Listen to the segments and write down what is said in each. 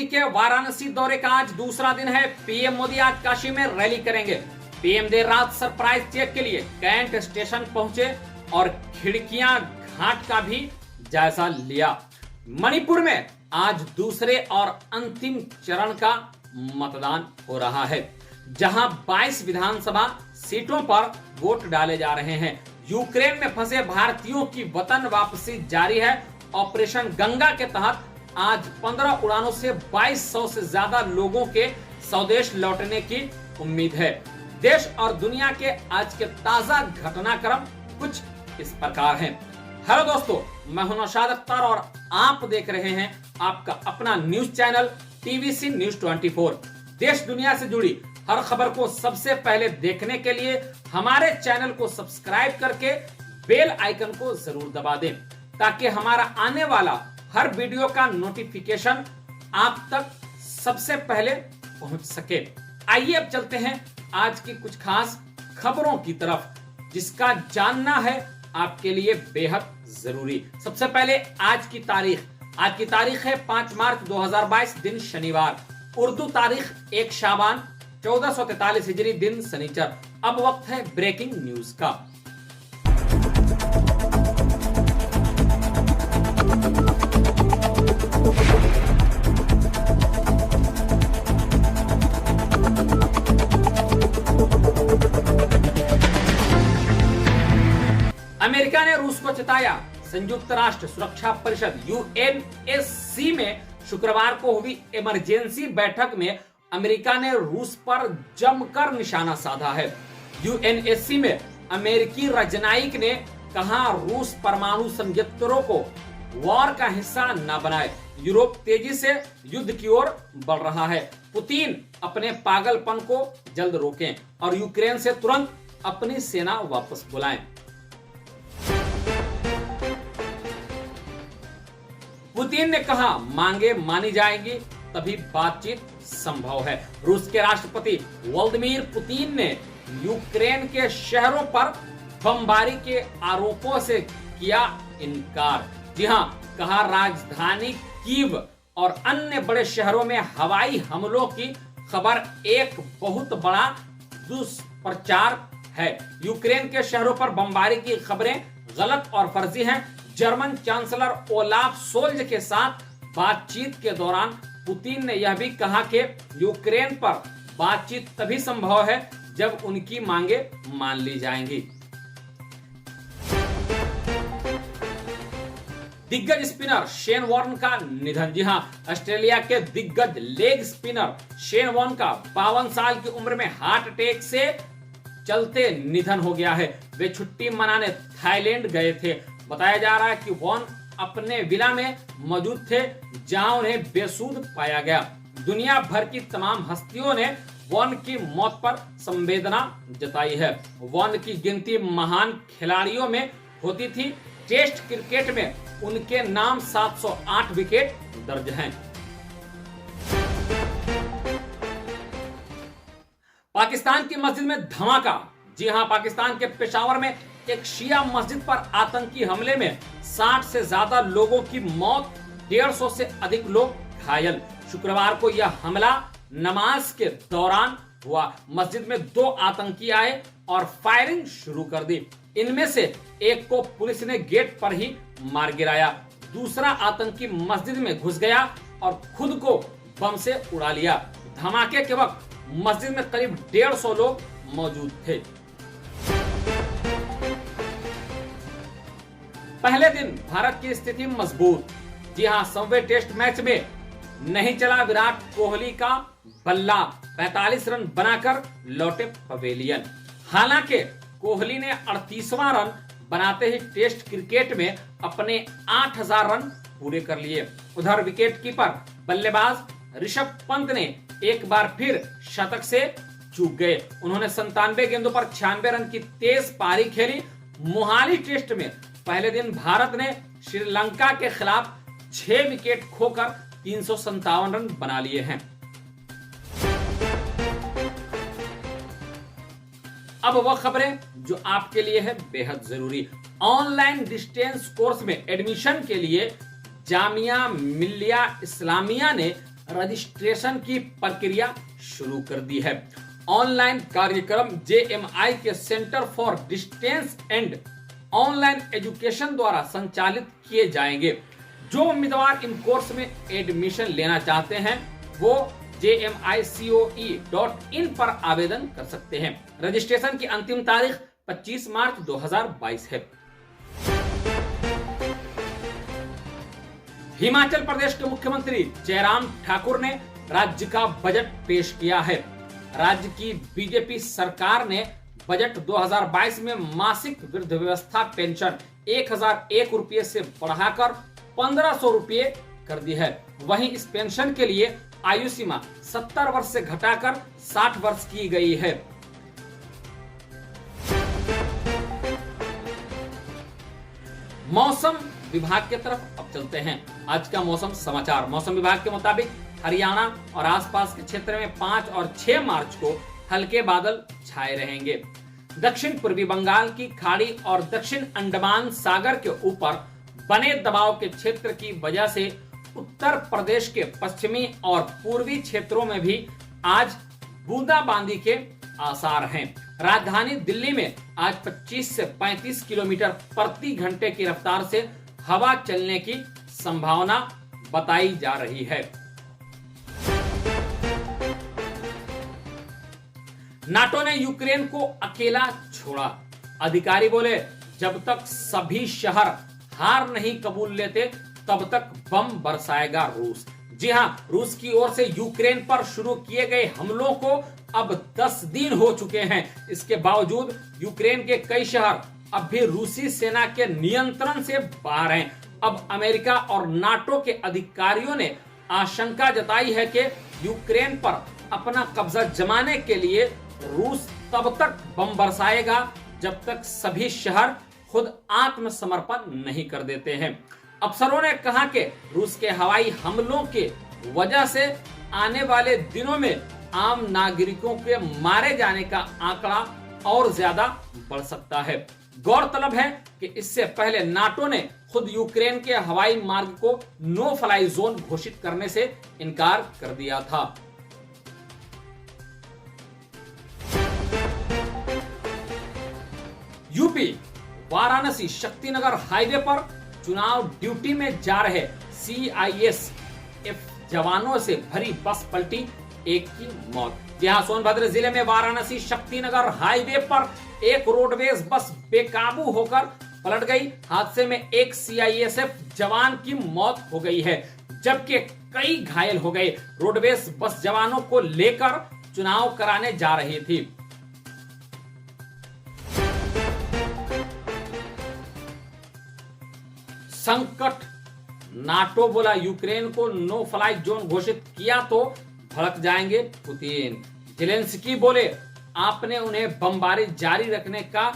के वाराणसी दौरे का आज दूसरा दिन है। पीएम मोदी आज काशी में रैली करेंगे। पीएम देर रात सरप्राइज चेक के लिए कैंट स्टेशन पहुंचे और खिड़कियां घाट का भी जायजा लिया। मणिपुर में आज दूसरे और अंतिम चरण का मतदान हो रहा है, जहां 22 विधानसभा सीटों पर वोट डाले जा रहे हैं। यूक्रेन में फंसे भारतीयों की वतन वापसी जारी है। ऑपरेशन गंगा के तहत आज 15 उड़ानों से 2200 से ज्यादा लोगों के स्वदेश लौटने की उम्मीद है। देश और दुनिया के आज के ताजा घटनाक्रम कुछ इस प्रकार हैं। हेलो दोस्तों, मैं हूं नौशाद अख्तर और आप देख रहे हैं आपका अपना न्यूज चैनल टीवीसी न्यूज 24। देश दुनिया से जुड़ी हर खबर को सबसे पहले देखने के लिए हमारे चैनल को सब्सक्राइब करके बेल आइकन को जरूर दबा दें, ताकि हमारा आने वाला हर वीडियो का नोटिफिकेशन आप तक सबसे पहले पहुंच सके। आइए अब चलते हैं आज की कुछ खास खबरों की तरफ, जिसका जानना है आपके लिए बेहद जरूरी। सबसे पहले आज की तारीख है 5 मार्च 2022, दिन शनिवार। उर्दू तारीख 1 शाबान 1443 हिजरी, दिन शनिचर। अब वक्त है ब्रेकिंग न्यूज का। अमेरिका ने रूस को चेताया। संयुक्त राष्ट्र सुरक्षा परिषद यूएनएससी में शुक्रवार को हुई इमरजेंसी बैठक में अमेरिका ने रूस पर जमकर निशाना साधा है। यूएनएससी में अमेरिकी राजनयिक ने कहा, रूस परमाणु संयंत्रों को वॉर का हिस्सा न बनाए। यूरोप तेजी से युद्ध की ओर बढ़ रहा है। पुतिन अपने पागलपन को जल्द रोकें और यूक्रेन से तुरंत अपनी सेना वापस बुलाएं। पुतिन ने कहा, मांगे मानी जाएंगी तभी बातचीत संभव है। रूस के राष्ट्रपति व्लादिमीर पुतिन ने यूक्रेन के शहरों पर बमबारी के आरोपों से किया इनकार। जी हां, कहा राजधानी कीव और अन्य बड़े शहरों में हवाई हमलों की खबर एक बहुत बड़ा दुष्प्रचार है। यूक्रेन के शहरों पर बमबारी की खबरें गलत और फर्जी हैं। जर्मन चांसलर ओलाफ सोल्ज के साथ बातचीत के दौरान पुतिन ने यह भी कहा कि यूक्रेन पर बातचीत तभी संभव है जब उनकी मांगे मान ली जाएंगी। दिग्गज स्पिनर शेन वॉर्न का निधन। जी हां, ऑस्ट्रेलिया के दिग्गज लेग स्पिनर शेन वॉर्न का 52 साल की उम्र में हार्ट अटैक से चलते निधन हो गया है। वे छुट्टी मनाने थाईलैंड गए थे। बताया जा रहा है कि वॉर्न अपने विला में मौजूद थे, जहां उन्हें बेसुध पाया गया। दुनिया भर की तमाम हस्तियों ने वॉर्न की मौत पर संवेदना जताई है। वॉर्न की गिनती महान खिलाड़ियों में होती थी। टेस्ट क्रिकेट में उनके नाम 708 विकेट दर्ज हैं। पाकिस्तान की मस्जिद में धमाका। जी हां, पाकिस्तान के पेशावर में एक शिया मस्जिद पर आतंकी हमले में 60 से ज्यादा लोगों की मौत, 150 से अधिक लोग घायल। शुक्रवार को यह हमला नमाज के दौरान हुआ। मस्जिद में 2 आतंकी आए और फायरिंग शुरू कर दी। इनमें से एक को पुलिस ने गेट पर ही मार गिराया। दूसरा आतंकी मस्जिद में घुस गया और खुद को बम से उड़ा लिया। धमाके के वक्त मस्जिद में करीब 150 लोग मौजूद थे। पहले दिन भारत की स्थिति मजबूत। जी हां, 100वें टेस्ट मैच में नहीं चला विराट कोहली का बल्ला। 45 रन बनाकर लौटे पवेलियन। हालांकि कोहली ने 38वां रन बनाते ही टेस्ट क्रिकेट में अपने 8000 रन पूरे कर लिए। उधर विकेटकीपर बल्लेबाज ऋषभ पंत ने एक बार फिर शतक से चूक गए। उन्होंने 97 गेंदों पर 96 रन की तेज पारी खेली। मोहाली टेस्ट में पहले दिन भारत ने श्रीलंका के खिलाफ 6 विकेट खोकर 357 रन बना लिए हैं। अब वह खबरें जो आपके लिए है बेहद जरूरी। ऑनलाइन डिस्टेंस कोर्स में एडमिशन के लिए जामिया मिल्लिया इस्लामिया ने रजिस्ट्रेशन की प्रक्रिया शुरू कर दी है। ऑनलाइन कार्यक्रम JMI के centre for distance and online education द्वारा संचालित किए जाएंगे। जो उम्मीदवार इन कोर्स में एडमिशन लेना चाहते हैं वो jmicoe.in पर आवेदन कर सकते हैं। रजिस्ट्रेशन की अंतिम तारीख 25 मार्च 2022 है। हिमाचल प्रदेश के मुख्यमंत्री जयराम ठाकुर ने राज्य का बजट पेश किया है। राज्य की बीजेपी सरकार ने बजट 2022 में मासिक वृद्धावस्था पेंशन 1001 रुपये से बढ़ाकर 1500 रुपये कर दी है। वहीं इस पेंशन के लिए आयु सीमा 70 वर्ष से घटाकर 60 वर्ष की गई है। मौसम विभाग की तरफ अब चलते हैं। आज का मौसम समाचार। मौसम विभाग के मुताबिक हरियाणा और आसपास के क्षेत्र में 5 और 6 मार्च को हल्के बादल छाए रहेंगे। दक्षिण पूर्वी बंगाल की खाड़ी और दक्षिण अंडमान सागर के ऊपर बने दबाव के क्षेत्र की वजह से उत्तर प्रदेश के पश्चिमी और पूर्वी क्षेत्रों में भी आज बूंदाबांदी के आसार हैं। राजधानी दिल्ली में आज 25 से 35 किलोमीटर प्रति घंटे की रफ्तार से हवा चलने की संभावना बताई जा रही है। नाटो ने यूक्रेन को अकेला छोड़ा। अधिकारी बोले जब तक सभी शहर हार नहीं कबूल लेते तब तक बम बरसाएगा रूस। जी हां, रूस की ओर से यूक्रेन पर शुरू किए गए हमलों को अब 10 दिन हो चुके हैं। इसके बावजूद यूक्रेन के कई शहर अब भी रूसी सेना के नियंत्रण से बाहर हैं। अब अमेरिका और नाटो के अधिकारियों ने आशंका जताई है कि यूक्रेन पर अपना कब्जा जमाने के लिए रूस तब तक बम बरसाएगा जब तक सभी शहर खुद आत्मसमर्पण नहीं कर देते हैं। अफसरों ने कहा कि रूस के हवाई हमलों के वजह से आने वाले दिनों में आम नागरिकों के मारे जाने का आंकड़ा और ज्यादा बढ़ सकता है। गौरतलब है कि इससे पहले नाटो ने खुद यूक्रेन के हवाई मार्ग को नो फ्लाई जोन घोषित करने से इनकार कर दिया था। यूपी वाराणसी शक्तिनगर हाईवे पर चुनाव ड्यूटी में जा रहे CISF जवानों से भरी बस पलटी, एक की मौत। जहां सोनभद्र जिले में वाराणसी शक्तिनगर हाईवे पर एक रोडवेज बस बेकाबू होकर पलट गई। हादसे में एक CISF जवान की मौत हो गई है जबकि कई घायल हो गए। रोडवेज बस जवानों को लेकर चुनाव कराने जा रही थी। संकट, नाटो बोला यूक्रेन को नो फ्लाई जोन घोषित किया तो भड़क जाएंगे पुतिन। जेलेंस्की बोले आपने उन्हें बमबारी जारी रखने का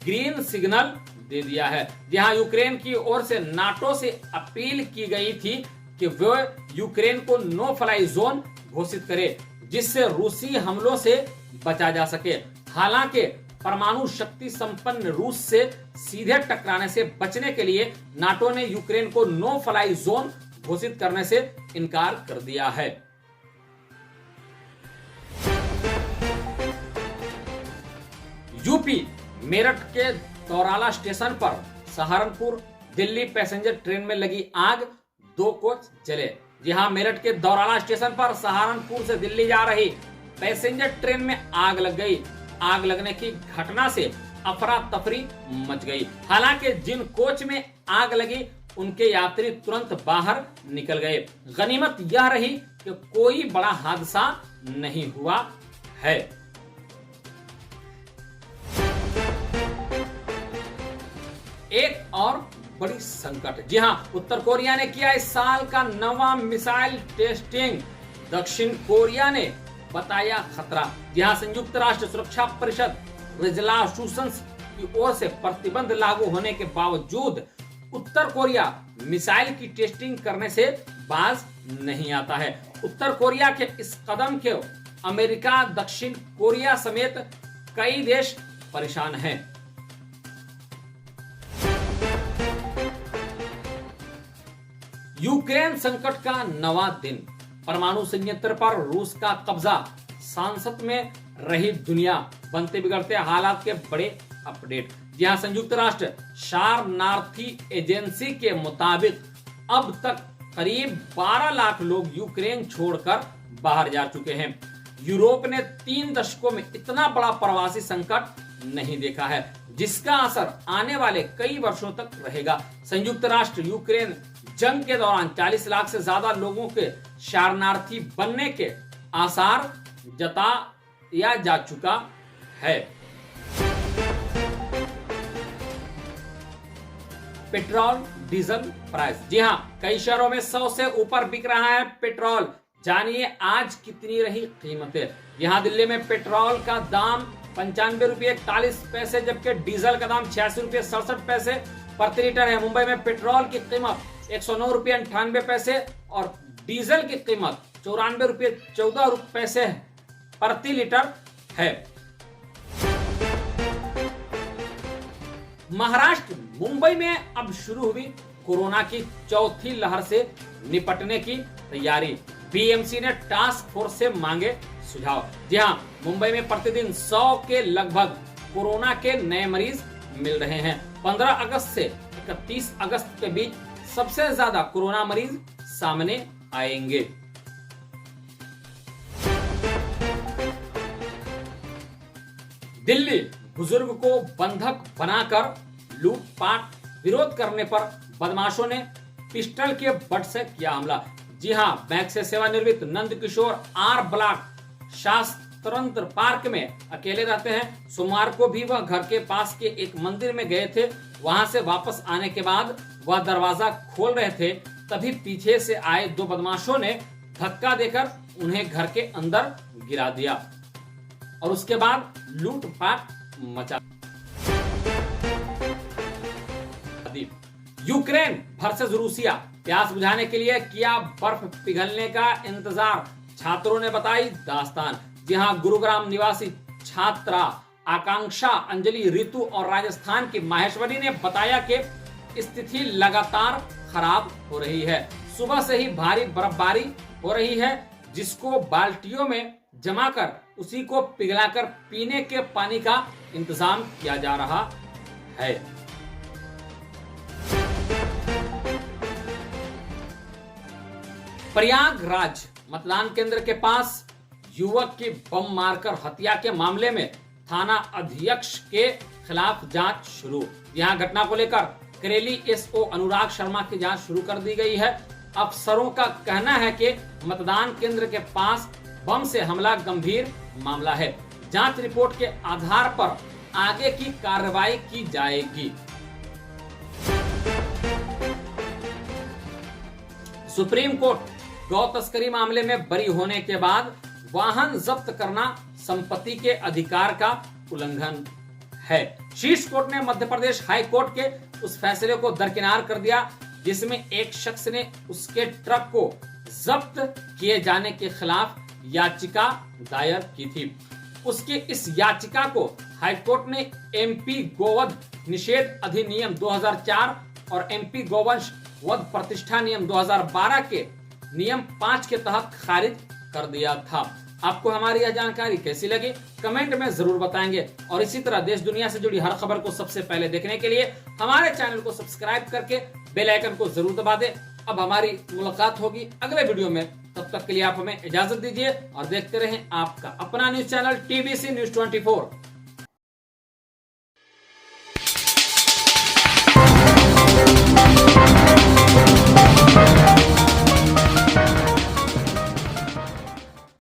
ग्रीन सिग्नल दे दिया है। जहां यूक्रेन की ओर से नाटो से अपील की गई थी कि वह यूक्रेन को नो फ्लाई जोन घोषित करे जिससे रूसी हमलों से बचा जा सके। हालांकि परमाणु शक्ति संपन्न रूस से सीधे टकराने से बचने के लिए नाटो ने यूक्रेन को नो फ्लाई जोन घोषित करने से इनकार कर दिया है। यूपी मेरठ के दौराला स्टेशन पर सहारनपुर दिल्ली पैसेंजर ट्रेन में लगी आग, 2 कोच जले। जी हां, मेरठ के दौराला स्टेशन पर सहारनपुर से दिल्ली जा रही पैसेंजर ट्रेन में आग लग गई। आग लगने की घटना से अफरा तफरी मच गई। हालांकि जिन कोच में आग लगी उनके यात्री तुरंत बाहर निकल गए। गनीमत यह रही कि कोई बड़ा हादसा नहीं हुआ है। एक और बड़ी संकट, जी हां, उत्तर कोरिया ने किया इस साल का 9वां मिसाइल टेस्टिंग। दक्षिण कोरिया ने बताया खतरा। जहां संयुक्त राष्ट्र सुरक्षा परिषद रेजोल्यूशन की ओर से प्रतिबंध लागू होने के बावजूद उत्तर कोरिया मिसाइल की टेस्टिंग करने से बाज नहीं आता है। उत्तर कोरिया के इस कदम के अमेरिका, दक्षिण कोरिया समेत कई देश परेशान हैं। यूक्रेन संकट का 9वां दिन, परमाणु संयंत्र पर रूस का कब्जा, सांसद में रही दुनिया, बनते बिगड़ते हालात के बड़े अपडेट। जी हां, संयुक्त राष्ट्र शरणार्थी एजेंसी के मुताबिक अब तक करीब 12 लाख लोग यूक्रेन छोड़कर बाहर जा चुके हैं। यूरोप ने 3 दशकों में इतना बड़ा प्रवासी संकट नहीं देखा है, जिसका असर आने वाले कई वर्षों तक रहेगा। संयुक्त राष्ट्र यूक्रेन जंग के दौरान 40 लाख से ज्यादा लोगों के शरणार्थी बनने के आसार जताया जा चुका है। पेट्रोल डीजल प्राइस, जी हां, कई शहरों में 100 से ऊपर बिक रहा है पेट्रोल। जानिए आज कितनी रही कीमतें। यहां दिल्ली में पेट्रोल का दाम 95 रुपये 41 पैसे, जबकि डीजल का दाम 86 रुपये 67 पैसे प्रति लीटर है। मुंबई में पेट्रोल की कीमत 109 रुपये 98 पैसे और डीजल की कीमत 94 रुपये 14 पैसे प्रति लीटर है। महाराष्ट्र मुंबई में अब शुरू हुई कोरोना की चौथी लहर से निपटने की तैयारी। बीएमसी ने टास्क फोर्स से मांगे सुझाव। जी हां, मुंबई में प्रतिदिन 100 के लगभग कोरोना के नए मरीज मिल रहे हैं। 15 अगस्त से 31 अगस्त के बीच सबसे ज्यादा कोरोना मरीज सामने आएंगे। दिल्ली बुजुर्ग को बंधक बनाकर लूटपाट, विरोध करने पर बदमाशों ने पिस्टल के बट से किया हमला। जी हां, बैंक से सेवानिवृत्त Nand Kishore R block शास्त्रंत्र park में अकेले रहते हैं। सोमवार को भी वह घर के पास के एक मंदिर में गए थे। वहां से वापस आने के बाद वह दरवाजा खोल रहे थे, तभी पीछे से आए 2 बदमाशों ने धक्का देकर उन्हें घर के अंदर गिरा दिया और उसके बाद लूटपाट मचा दी। यूक्रेन वर्सेस रूसिया, प्यास बुझाने के लिए किया बर्फ पिघलने का इंतजार, छात्रों ने बताई दास्तान। जी हां, गुरुग्राम निवासी छात्रा आकांक्षा, अंजलि, रितु और राजस्थान की माहेश्वरी ने बताया कि स्थिति लगातार खराब हो रही है। सुबह से ही भारी बर्फबारी हो रही है, जिसको बाल्टियों में जमा कर उसी को पिघलाकर पीने के पानी का इंतजाम किया जा रहा है। प्रयागराज मतदान केंद्र के पास युवक की बम मारकर हत्या के मामले में थाना अध्यक्ष के खिलाफ जांच शुरू। यहां घटना को लेकर करेली एसओ अनुराग शर्मा की जांच शुरू कर दी गई है। अफसरों का कहना है कि मतदान केंद्र के पास बम से हमला गंभीर मामला है। जांच रिपोर्ट के आधार पर आगे की कार्रवाई की जाएगी। सुप्रीम कोर्ट गौ तस्करी मामले में बरी होने के बाद वाहन जब्त करना संपत्ति के अधिकार का उल्लंघन है। शीर्ष कोर्ट ने मध्य प्रदेश हाई कोर्ट के उस फैसले को दरकिनार कर दिया, जिसमें एक शख्स ने उसके ट्रक को जब्त किए जाने के खिलाफ याचिका दायर की थी। उसकी इस याचिका को हाईकोर्ट ने एमपी गोवध निषेध अधिनियम 2004 और एमपी गोवंश वध प्रतिष्ठा नियम 2012 के नियम 5 के तहत खारिज कर दिया था। आपको हमारी यह जानकारी कैसी लगी कमेंट में जरूर बताएंगे और इसी तरह देश दुनिया से जुड़ी हर खबर को सबसे पहले देखने के लिए हमारे चैनल को सब्सक्राइब करके बेल आइकन को जरूर दबा दें। अब हमारी मुलाकात होगी अगले वीडियो में, तब तक के लिए आप हमें इजाजत दीजिए और देखते रहें आपका अपना न्यूज चैनल टीबीसी न्यूज 24।